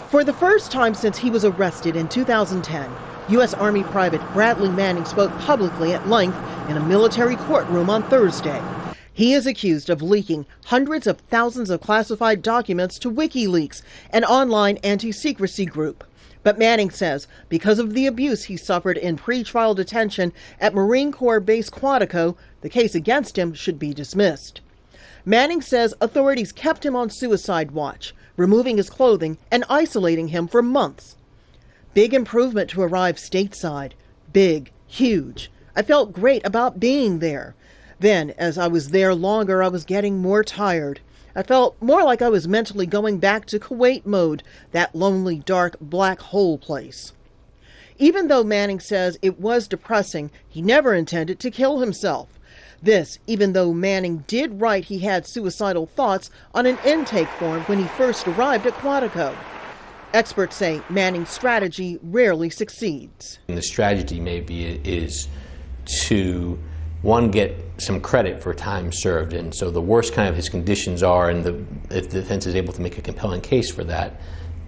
For the first time since he was arrested in 2010, U.S. Army Private Bradley Manning spoke publicly at length in a military courtroom on Thursday. He is accused of leaking hundreds of thousands of classified documents to WikiLeaks, an online anti-secrecy group. But Manning says because of the abuse he suffered in pretrial detention at Marine Corps Base Quantico, the case against him should be dismissed. Manning says authorities kept him on suicide watch, removing his clothing and isolating him for months. Big improvement to arrive stateside. Big, huge. I felt great about being there. Then, as I was there longer, I was getting more tired. I felt more like I was mentally going back to Kuwait mode, that lonely, dark, black hole place. Even though Manning says it was depressing, he never intended to kill himself. This, even though Manning did write he had suicidal thoughts on an intake form when he first arrived at Quantico. Experts say Manning's strategy rarely succeeds. And the strategy maybe is to, one, get some credit for time served. And so the worse kind of his conditions are, and if the defense is able to make a compelling case for that,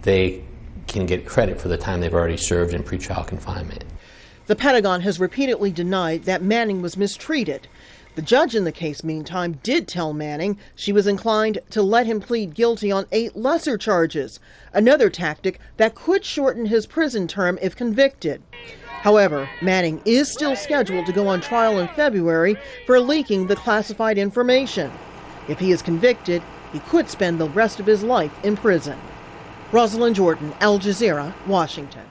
they can get credit for the time they've already served in pretrial confinement. The Pentagon has repeatedly denied that Manning was mistreated. The judge in the case, meantime, did tell Manning she was inclined to let him plead guilty on 8 lesser charges, another tactic that could shorten his prison term if convicted. However, Manning is still scheduled to go on trial in February for leaking the classified information. If he is convicted, he could spend the rest of his life in prison. Rosalind Jordan, Al Jazeera, Washington.